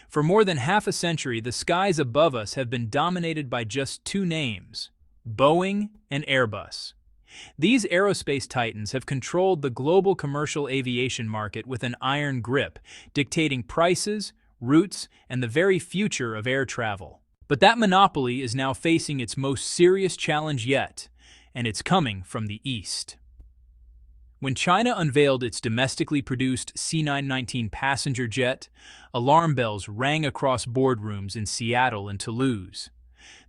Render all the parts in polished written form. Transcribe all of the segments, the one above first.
For more than half a century, the skies above us have been dominated by just two names: Boeing and Airbus. These aerospace titans have controlled the global commercial aviation market with an iron grip, dictating prices, routes, and the very future of air travel. But that monopoly is now facing its most serious challenge yet, and it's coming from the East. When China unveiled its domestically produced C919 passenger jet, alarm bells rang across boardrooms in Seattle and Toulouse.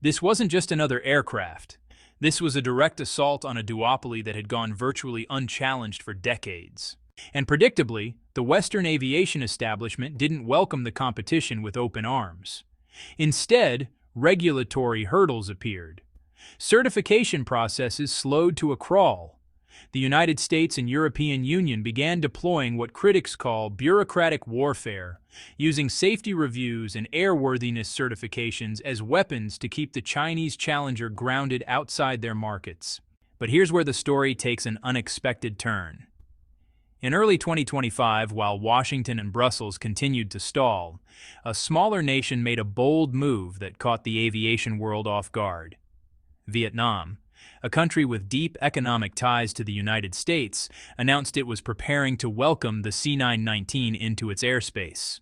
This wasn't just another aircraft. This was a direct assault on a duopoly that had gone virtually unchallenged for decades. And predictably, the Western aviation establishment didn't welcome the competition with open arms. Instead, regulatory hurdles appeared. Certification processes slowed to a crawl. The United States and European Union began deploying what critics call bureaucratic warfare, using safety reviews and airworthiness certifications as weapons to keep the Chinese challenger grounded outside their markets. But here's where the story takes an unexpected turn. In early 2025, while Washington and Brussels continued to stall, a smaller nation made a bold move that caught the aviation world off guard. Vietnam, a country with deep economic ties to the United States, announced it was preparing to welcome the C919 into its airspace.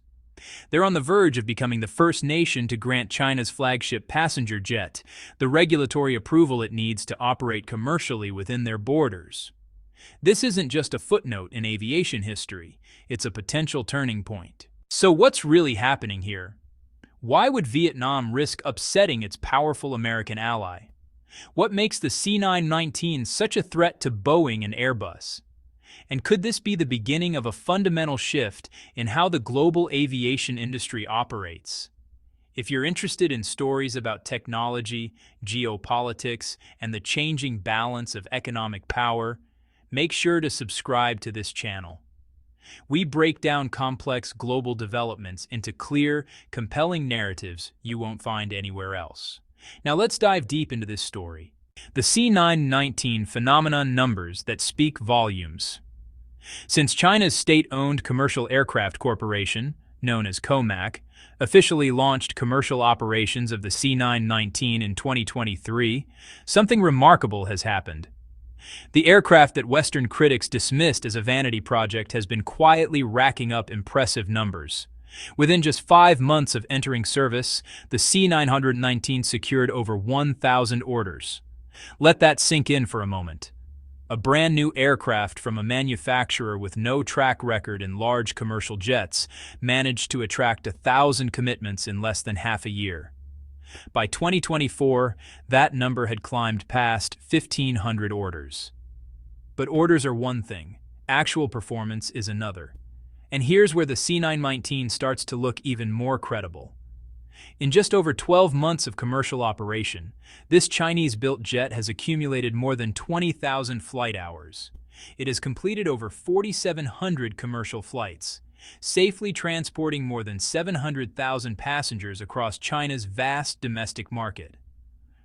They're on the verge of becoming the first nation to grant China's flagship passenger jet the regulatory approval it needs to operate commercially within their borders. This isn't just a footnote in aviation history, it's a potential turning point. So what's really happening here? Why would Vietnam risk upsetting its powerful American ally? What makes the C919 such a threat to Boeing and Airbus? And could this be the beginning of a fundamental shift in how the global aviation industry operates? If you're interested in stories about technology, geopolitics, and the changing balance of economic power, make sure to subscribe to this channel. We break down complex global developments into clear, compelling narratives you won't find anywhere else. Now let's dive deep into this story. The C919 phenomenon, numbers that speak volumes. Since China's state-owned Commercial Aircraft Corporation, known as COMAC, officially launched commercial operations of the C919 in 2023, something remarkable has happened. The aircraft that Western critics dismissed as a vanity project has been quietly racking up impressive numbers. Within just 5 months of entering service, the C919 secured over 1,000 orders. Let that sink in for a moment. A brand new aircraft from a manufacturer with no track record in large commercial jets managed to attract 1,000 commitments in less than half a year. By 2024, that number had climbed past 1,500 orders. But orders are one thing, actual performance is another. And here's where the C919 starts to look even more credible. In just over 12 months of commercial operation, this Chinese-built jet has accumulated more than 20,000 flight hours. It has completed over 4,700 commercial flights, safely transporting more than 700,000 passengers across China's vast domestic market.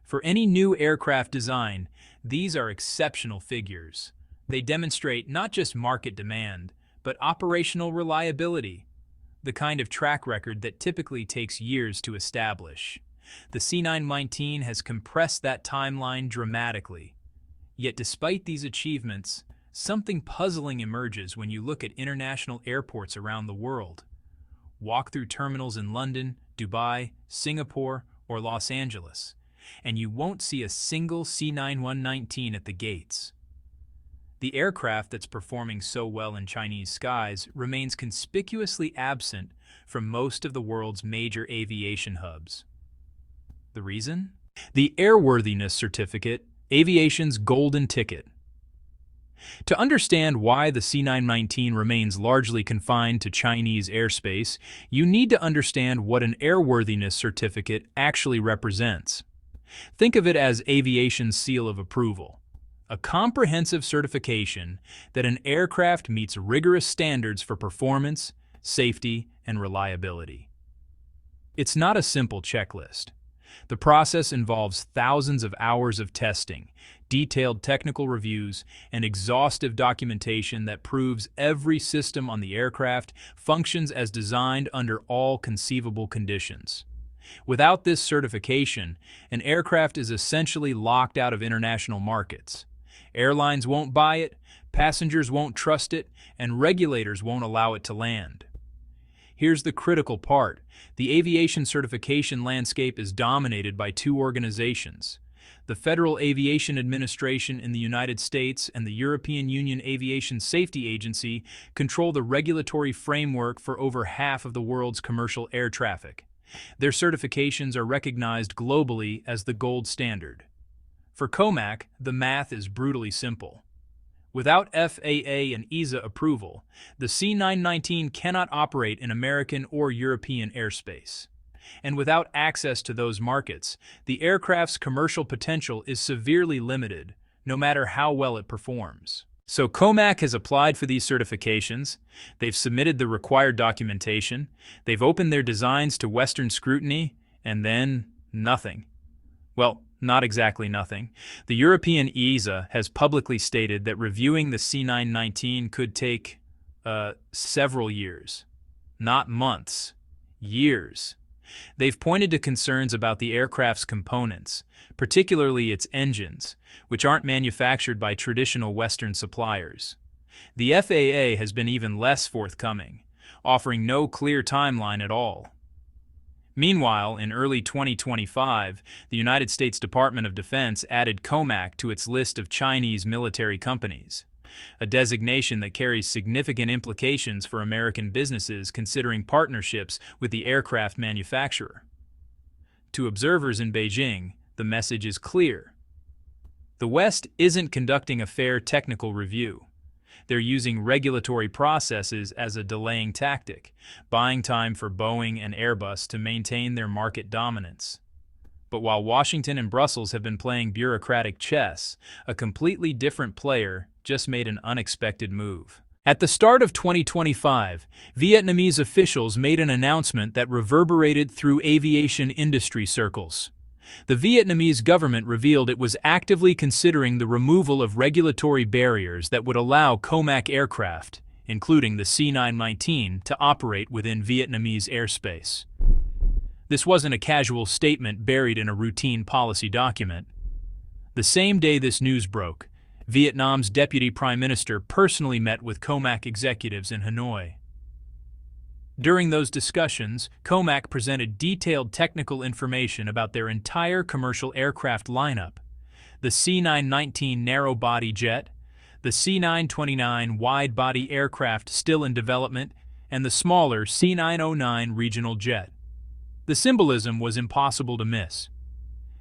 For any new aircraft design, these are exceptional figures. They demonstrate not just market demand, but operational reliability, the kind of track record that typically takes years to establish. The C919 has compressed that timeline dramatically. Yet despite these achievements, something puzzling emerges when you look at international airports around the world. Walk through terminals in London, Dubai, Singapore, or Los Angeles, and you won't see a single C919 at the gates. The aircraft that's performing so well in Chinese skies remains conspicuously absent from most of the world's major aviation hubs. The reason? The Airworthiness Certificate, aviation's golden ticket. To understand why the C919 remains largely confined to Chinese airspace, you need to understand what an airworthiness certificate actually represents. Think of it as aviation's seal of approval. A comprehensive certification that an aircraft meets rigorous standards for performance, safety, and reliability. It's not a simple checklist. The process involves thousands of hours of testing, detailed technical reviews, and exhaustive documentation that proves every system on the aircraft functions as designed under all conceivable conditions. Without this certification, an aircraft is essentially locked out of international markets. Airlines won't buy it, passengers won't trust it, and regulators won't allow it to land. Here's the critical part. The aviation certification landscape is dominated by two organizations. The Federal Aviation Administration in the United States and the European Union Aviation Safety Agency control the regulatory framework for over half of the world's commercial air traffic. Their certifications are recognized globally as the gold standard. For COMAC, the math is brutally simple. Without FAA and EASA approval, the C919 cannot operate in American or European airspace. And without access to those markets, the aircraft's commercial potential is severely limited, no matter how well it performs. So COMAC has applied for these certifications, they've submitted the required documentation, they've opened their designs to Western scrutiny, and then nothing. Well, not exactly nothing. The European EASA has publicly stated that reviewing the C919 could take several years. Not months. Years. They've pointed to concerns about the aircraft's components, particularly its engines, which aren't manufactured by traditional Western suppliers. The FAA has been even less forthcoming, offering no clear timeline at all. Meanwhile, in early 2025, the United States Department of Defense added COMAC to its list of Chinese military companies, a designation that carries significant implications for American businesses considering partnerships with the aircraft manufacturer. To observers in Beijing, the message is clear. The West isn't conducting a fair technical review. They're using regulatory processes as a delaying tactic, buying time for Boeing and Airbus to maintain their market dominance. But while Washington and Brussels have been playing bureaucratic chess, a completely different player just made an unexpected move. At the start of 2025, Vietnamese officials made an announcement that reverberated through aviation industry circles. The Vietnamese government revealed it was actively considering the removal of regulatory barriers that would allow COMAC aircraft, including the C919, to operate within Vietnamese airspace. This wasn't a casual statement buried in a routine policy document. The same day this news broke, Vietnam's Deputy Prime Minister personally met with COMAC executives in Hanoi. During those discussions, COMAC presented detailed technical information about their entire commercial aircraft lineup: the C919 narrow-body jet, the C929 wide-body aircraft still in development, and the smaller C909 regional jet. The symbolism was impossible to miss.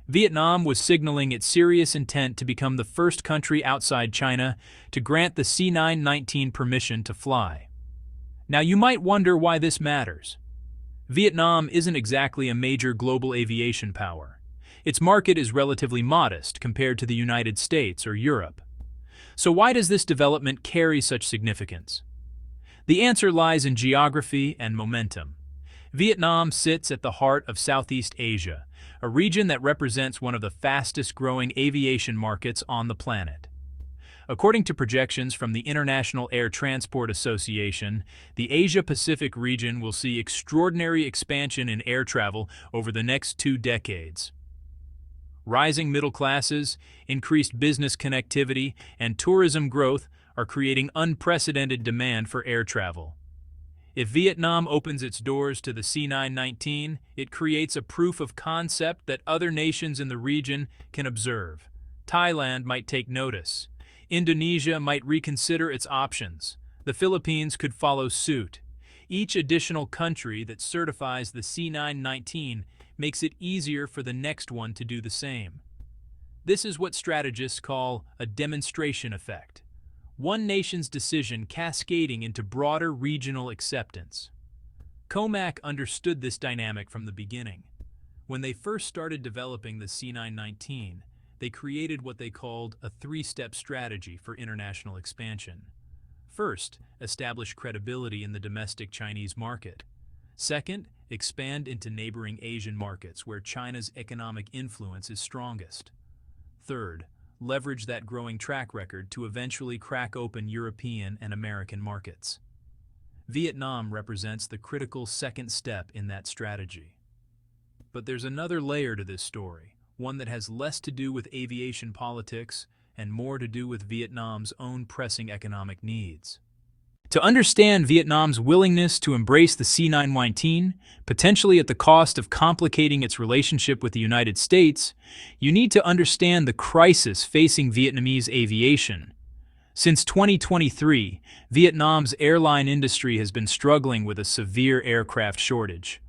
Vietnam was signaling its serious intent to become the first country outside China to grant the C919 permission to fly. Now you might wonder why this matters. Vietnam isn't exactly a major global aviation power. Its market is relatively modest compared to the United States or Europe. So why does this development carry such significance? The answer lies in geography and momentum. Vietnam sits at the heart of Southeast Asia, a region that represents one of the fastest-growing aviation markets on the planet. According to projections from the International Air Transport Association, the Asia-Pacific region will see extraordinary expansion in air travel over the next 2 decades. Rising middle classes, increased business connectivity, and tourism growth are creating unprecedented demand for air travel. If Vietnam opens its doors to the C919, it creates a proof of concept that other nations in the region can observe. Thailand might take notice. Indonesia might reconsider its options. The Philippines could follow suit. Each additional country that certifies the C919 makes it easier for the next one to do the same. This is what strategists call a demonstration effect. One nation's decision cascading into broader regional acceptance. COMAC understood this dynamic from the beginning. When they first started developing the C919, they created what they called a 3-step strategy for international expansion. First, establish credibility in the domestic Chinese market. Second, expand into neighboring Asian markets where China's economic influence is strongest. Third, leverage that growing track record to eventually crack open European and American markets. Vietnam represents the critical second step in that strategy. But there's another layer to this story, one that has less to do with aviation politics and more to do with Vietnam's own pressing economic needs. To understand Vietnam's willingness to embrace the C919, potentially at the cost of complicating its relationship with the United States, you need to understand the crisis facing Vietnamese aviation. Since 2023, Vietnam's airline industry has been struggling with a severe aircraft shortage.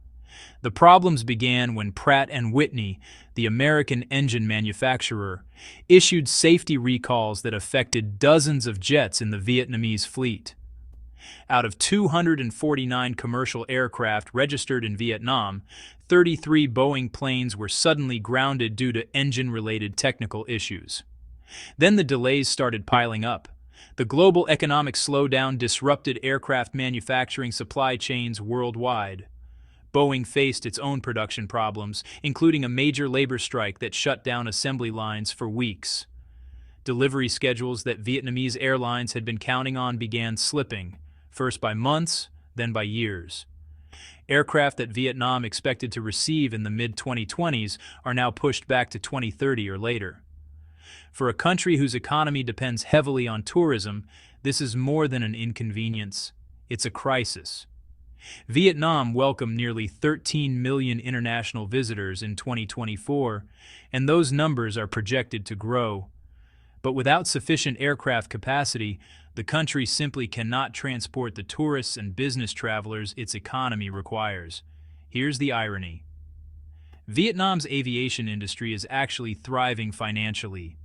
The problems began when Pratt & Whitney, the American engine manufacturer, issued safety recalls that affected dozens of jets in the Vietnamese fleet. Out of 249 commercial aircraft registered in Vietnam, 33 Boeing planes were suddenly grounded due to engine-related technical issues. Then the delays started piling up. The global economic slowdown disrupted aircraft manufacturing supply chains worldwide. Boeing faced its own production problems, including a major labor strike that shut down assembly lines for weeks. Delivery schedules that Vietnamese airlines had been counting on began slipping, first by months, then by years. Aircraft that Vietnam expected to receive in the mid-2020s are now pushed back to 2030 or later. For a country whose economy depends heavily on tourism, this is more than an inconvenience. It's a crisis. Vietnam welcomed nearly 13 million international visitors in 2024, and those numbers are projected to grow. But without sufficient aircraft capacity, the country simply cannot transport the tourists and business travelers its economy requires. Here's the irony. Vietnam's aviation industry is actually thriving financially.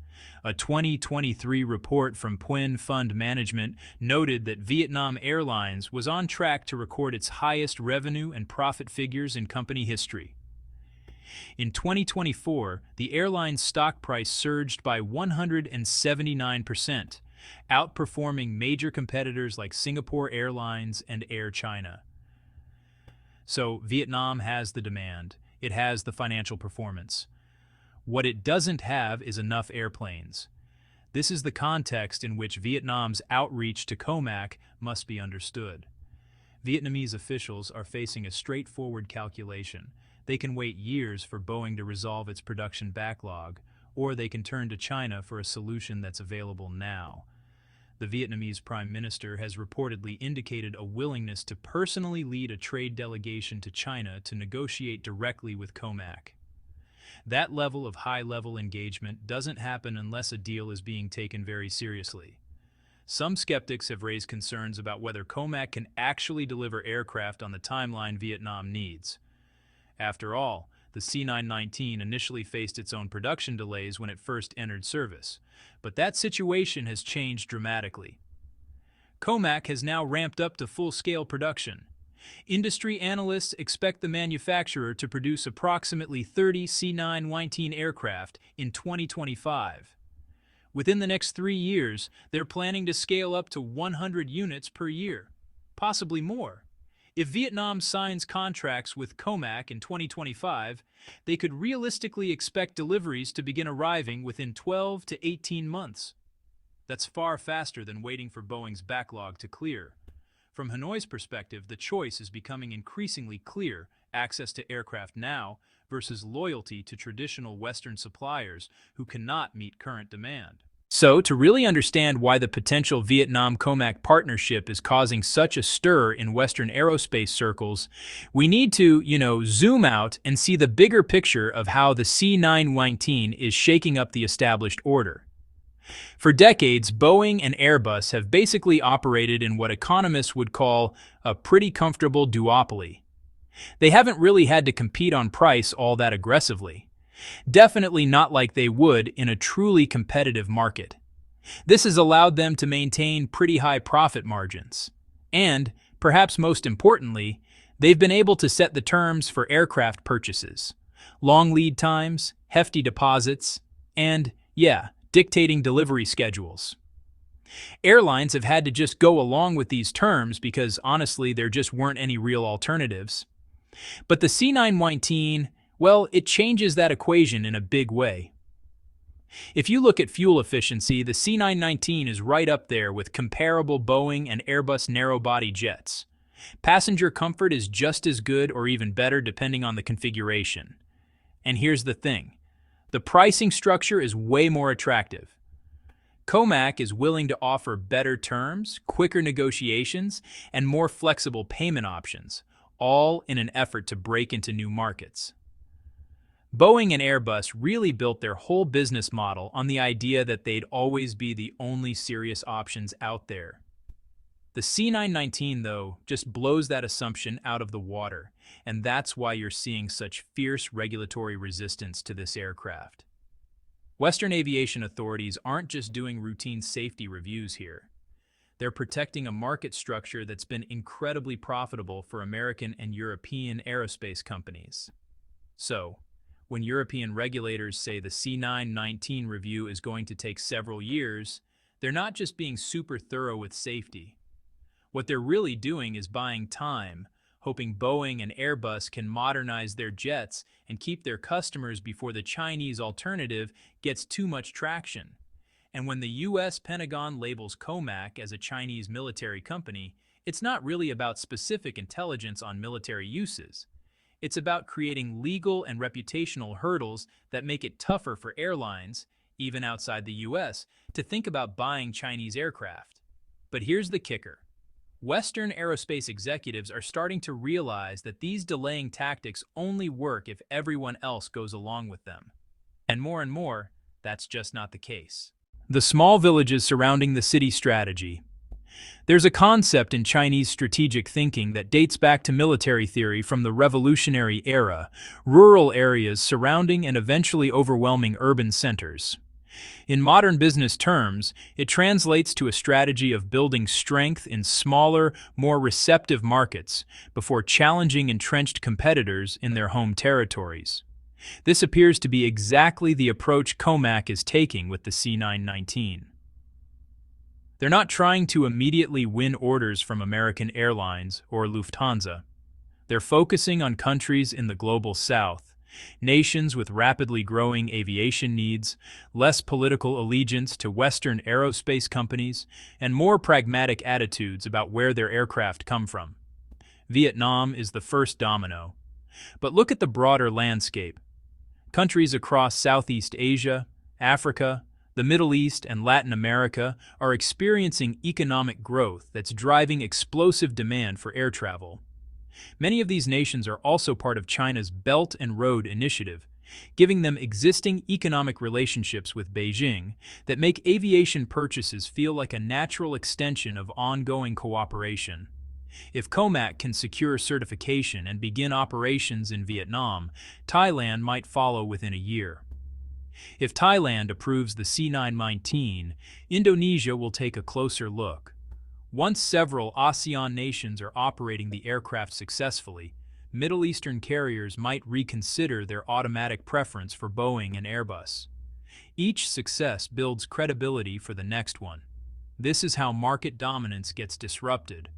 A 2023 report from Nguyen Fund Management noted that Vietnam Airlines was on track to record its highest revenue and profit figures in company history. In 2024, the airline's stock price surged by 179%, outperforming major competitors like Singapore Airlines and Air China. So, Vietnam has the demand. It has the financial performance. What it doesn't have is enough airplanes. This is the context in which Vietnam's outreach to COMAC must be understood. Vietnamese officials are facing a straightforward calculation. They can wait years for Boeing to resolve its production backlog, or they can turn to China for a solution that's available now. The Vietnamese Prime Minister has reportedly indicated a willingness to personally lead a trade delegation to China to negotiate directly with COMAC. That level of high-level engagement doesn't happen unless a deal is being taken very seriously. Some skeptics have raised concerns about whether COMAC can actually deliver aircraft on the timeline Vietnam needs. After all, the C919 initially faced its own production delays when it first entered service, but that situation has changed dramatically. COMAC has now ramped up to full-scale production. Industry analysts expect the manufacturer to produce approximately 30 C919 aircraft in 2025. Within the next 3 years, they're planning to scale up to 100 units per year, possibly more. If Vietnam signs contracts with COMAC in 2025, they could realistically expect deliveries to begin arriving within 12 to 18 months. That's far faster than waiting for Boeing's backlog to clear. From Hanoi's perspective, the choice is becoming increasingly clear: access to aircraft now versus loyalty to traditional Western suppliers who cannot meet current demand. So, to really understand why the potential Vietnam-COMAC partnership is causing such a stir in Western aerospace circles, we need to, zoom out and see the bigger picture of how the C919 is shaking up the established order. For decades, Boeing and Airbus have basically operated in what economists would call a pretty comfortable duopoly. They haven't really had to compete on price all that aggressively. Definitely not like they would in a truly competitive market. This has allowed them to maintain pretty high profit margins. And, perhaps most importantly, they've been able to set the terms for aircraft purchases. Long lead times, hefty deposits, and, dictating delivery schedules. Airlines have had to just go along with these terms because, honestly, there just weren't any real alternatives. But the C919, well, it changes that equation in a big way. If you look at fuel efficiency, the C919 is right up there with comparable Boeing and Airbus narrow-body jets. Passenger comfort is just as good or even better depending on the configuration. And here's the thing. The pricing structure is way more attractive. Comac is willing to offer better terms, quicker negotiations, and more flexible payment options, all in an effort to break into new markets. Boeing and Airbus really built their whole business model on the idea that they'd always be the only serious options out there. The C919, though, just blows that assumption out of the water, and that's why you're seeing such fierce regulatory resistance to this aircraft. Western aviation authorities aren't just doing routine safety reviews here. They're protecting a market structure that's been incredibly profitable for American and European aerospace companies. So, when European regulators say the C919 review is going to take several years, they're not just being super thorough with safety. What they're really doing is buying time, hoping Boeing and Airbus can modernize their jets and keep their customers before the Chinese alternative gets too much traction. And when the US Pentagon labels Comac as a Chinese military company, it's not really about specific intelligence on military uses. It's about creating legal and reputational hurdles that make it tougher for airlines, even outside the US, to think about buying Chinese aircraft. But here's the kicker. Western aerospace executives are starting to realize that these delaying tactics only work if everyone else goes along with them. And more, that's just not the case. The small villages surrounding the city strategy. There's a concept in Chinese strategic thinking that dates back to military theory from the Revolutionary era, rural areas surrounding and eventually overwhelming urban centers. In modern business terms, it translates to a strategy of building strength in smaller, more receptive markets before challenging entrenched competitors in their home territories. This appears to be exactly the approach Comac is taking with the C919. They're not trying to immediately win orders from American Airlines or Lufthansa. They're focusing on countries in the global south, nations with rapidly growing aviation needs, less political allegiance to Western aerospace companies, and more pragmatic attitudes about where their aircraft come from. Vietnam is the first domino. But look at the broader landscape. Countries across Southeast Asia, Africa, the Middle East, and Latin America are experiencing economic growth that's driving explosive demand for air travel. Many of these nations are also part of China's Belt and Road Initiative, giving them existing economic relationships with Beijing that make aviation purchases feel like a natural extension of ongoing cooperation. If Comac can secure certification and begin operations in Vietnam, Thailand might follow within a year. If Thailand approves the C919, Indonesia will take a closer look. Once several ASEAN nations are operating the aircraft successfully, Middle Eastern carriers might reconsider their automatic preference for Boeing and Airbus. Each success builds credibility for the next one. This is how market dominance gets disrupted.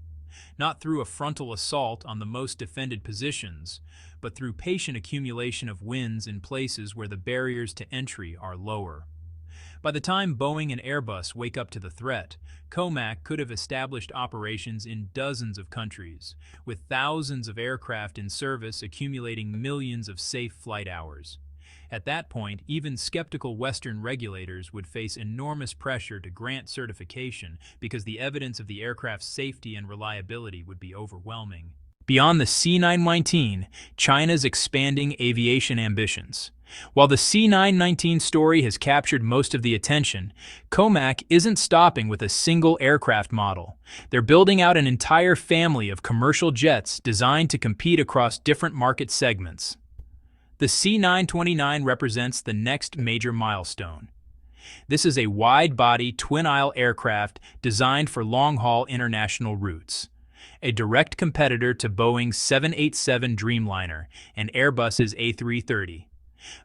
Not through a frontal assault on the most defended positions, but through patient accumulation of wins in places where the barriers to entry are lower. By the time Boeing and Airbus wake up to the threat, Comac could have established operations in dozens of countries, with thousands of aircraft in service accumulating millions of safe flight hours. At that point, even skeptical Western regulators would face enormous pressure to grant certification because the evidence of the aircraft's safety and reliability would be overwhelming. Beyond the C919, China's expanding aviation ambitions. While the C919 story has captured most of the attention, Comac isn't stopping with a single aircraft model. They're building out an entire family of commercial jets designed to compete across different market segments. The C929 represents the next major milestone. This is a wide-body, twin-aisle aircraft designed for long-haul international routes. A direct competitor to Boeing's 787 Dreamliner and Airbus's A330.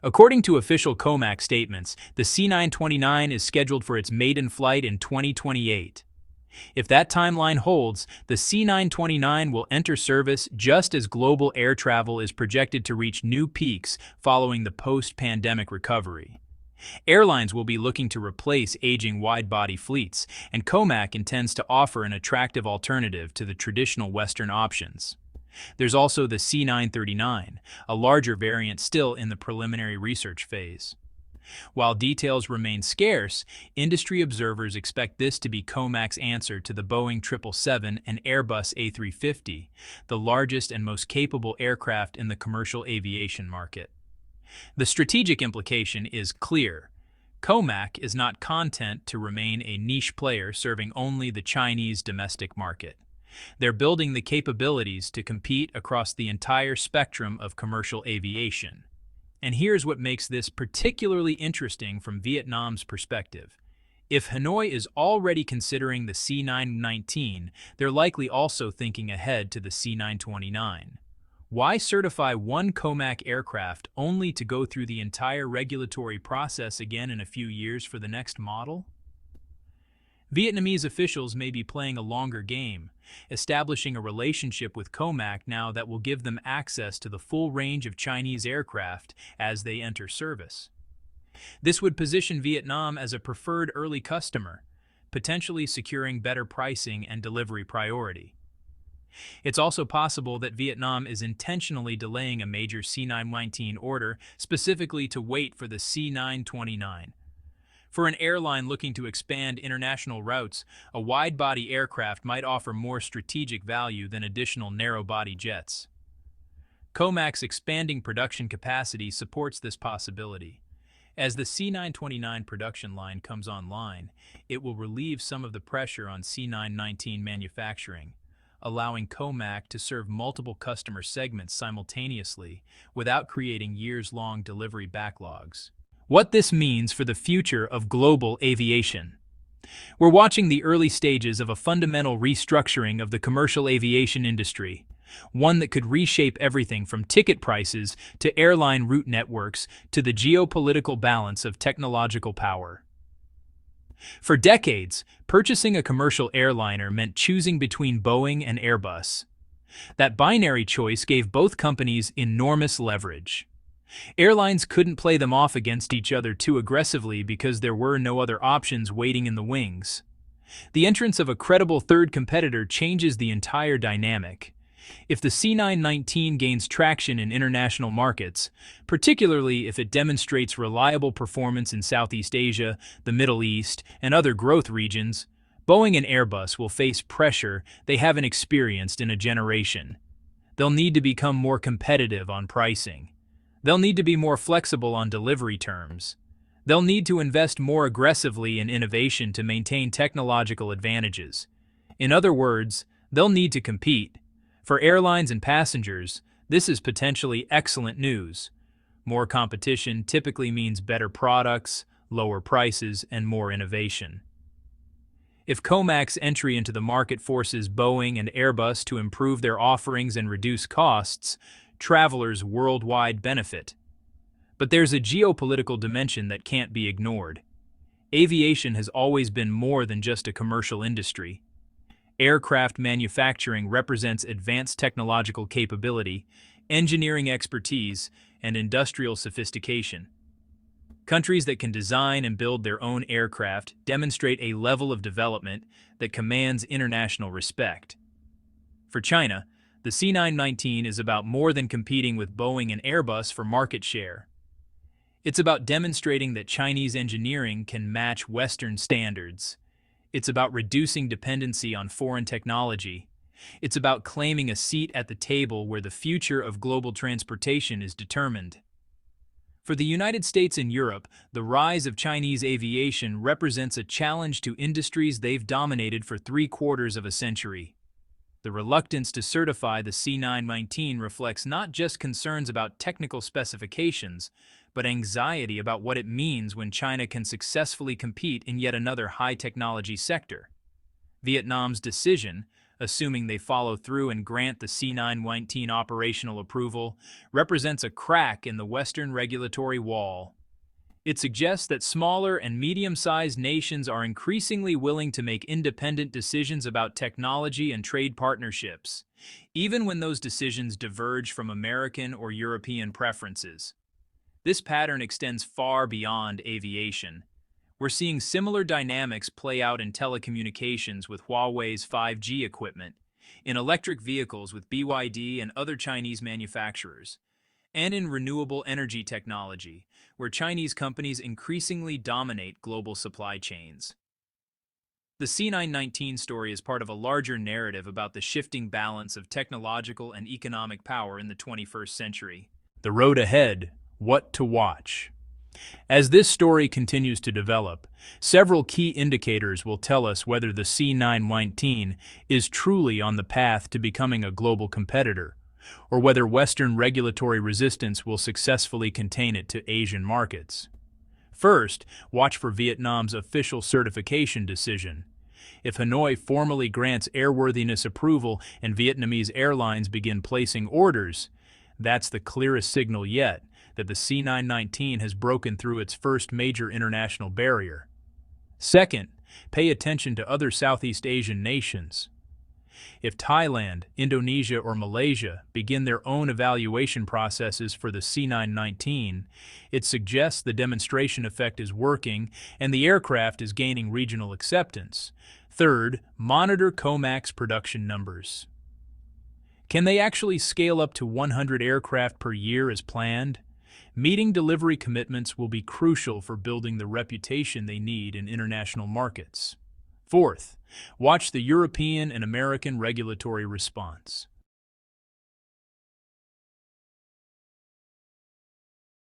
According to official Comac statements, the C929 is scheduled for its maiden flight in 2028. If that timeline holds, the C929 will enter service just as global air travel is projected to reach new peaks following the post-pandemic recovery. Airlines will be looking to replace aging wide-body fleets, and COMAC intends to offer an attractive alternative to the traditional Western options. There's also the C939, a larger variant still in the preliminary research phase. While details remain scarce, industry observers expect this to be COMAC's answer to the Boeing 777 and Airbus A350, the largest and most capable aircraft in the commercial aviation market. The strategic implication is clear. COMAC is not content to remain a niche player serving only the Chinese domestic market. They're building the capabilities to compete across the entire spectrum of commercial aviation. And here's what makes this particularly interesting from Vietnam's perspective. If Hanoi is already considering the C919, they're likely also thinking ahead to the C929. Why certify one COMAC aircraft only to go through the entire regulatory process again in a few years for the next model? Vietnamese officials may be playing a longer game, establishing a relationship with COMAC now that will give them access to the full range of Chinese aircraft as they enter service. This would position Vietnam as a preferred early customer, potentially securing better pricing and delivery priority. It's also possible that Vietnam is intentionally delaying a major C919 order specifically to wait for the C929. For an airline looking to expand international routes, a wide-body aircraft might offer more strategic value than additional narrow-body jets. COMAC's expanding production capacity supports this possibility. As the C929 production line comes online, it will relieve some of the pressure on C919 manufacturing, allowing COMAC to serve multiple customer segments simultaneously without creating years-long delivery backlogs. What this means for the future of global aviation. We're watching the early stages of a fundamental restructuring of the commercial aviation industry, one that could reshape everything from ticket prices to airline route networks to the geopolitical balance of technological power. For decades, purchasing a commercial airliner meant choosing between Boeing and Airbus. That binary choice gave both companies enormous leverage. Airlines couldn't play them off against each other too aggressively because there were no other options waiting in the wings. The entrance of a credible third competitor changes the entire dynamic. If the C919 gains traction in international markets, particularly if it demonstrates reliable performance in Southeast Asia, the Middle East, and other growth regions, Boeing and Airbus will face pressure they haven't experienced in a generation. They'll need to become more competitive on pricing. They'll need to be more flexible on delivery terms. They'll need to invest more aggressively in innovation to maintain technological advantages. In other words, they'll need to compete. For airlines and passengers, this is potentially excellent news. More competition typically means better products, lower prices, and more innovation. If COMAC's entry into the market forces Boeing and Airbus to improve their offerings and reduce costs, travelers worldwide benefit. But there's a geopolitical dimension that can't be ignored. Aviation has always been more than just a commercial industry. Aircraft manufacturing represents advanced technological capability, engineering expertise, and industrial sophistication. Countries that can design and build their own aircraft demonstrate a level of development that commands international respect. For China, the C919 is about more than competing with Boeing and Airbus for market share. It's about demonstrating that Chinese engineering can match Western standards. It's about reducing dependency on foreign technology. It's about claiming a seat at the table where the future of global transportation is determined. For the United States and Europe, the rise of Chinese aviation represents a challenge to industries they've dominated for 3/4 of a century. The reluctance to certify the C919 reflects not just concerns about technical specifications, but anxiety about what it means when China can successfully compete in yet another high-technology sector. Vietnam's decision, assuming they follow through and grant the C919 operational approval, represents a crack in the Western regulatory wall. It suggests that smaller and medium-sized nations are increasingly willing to make independent decisions about technology and trade partnerships, even when those decisions diverge from American or European preferences. This pattern extends far beyond aviation. We're seeing similar dynamics play out in telecommunications with Huawei's 5G equipment, in electric vehicles with BYD and other Chinese manufacturers, and in renewable energy technology, where Chinese companies increasingly dominate global supply chains. The C919 story is part of a larger narrative about the shifting balance of technological and economic power in the 21st century. The road ahead, what to watch. As this story continues to develop, several key indicators will tell us whether the C919 is truly on the path to becoming a global competitor, or whether Western regulatory resistance will successfully contain it to Asian markets. First, watch for Vietnam's official certification decision. If Hanoi formally grants airworthiness approval and Vietnamese airlines begin placing orders, that's the clearest signal yet that the C919 has broken through its first major international barrier. Second, pay attention to other Southeast Asian nations. If Thailand, Indonesia, or Malaysia begin their own evaluation processes for the C919, it suggests the demonstration effect is working and the aircraft is gaining regional acceptance. Third, monitor COMAC's production numbers. Can they actually scale up to 100 aircraft per year as planned? Meeting delivery commitments will be crucial for building the reputation they need in international markets. Fourth, watch the European and American regulatory response.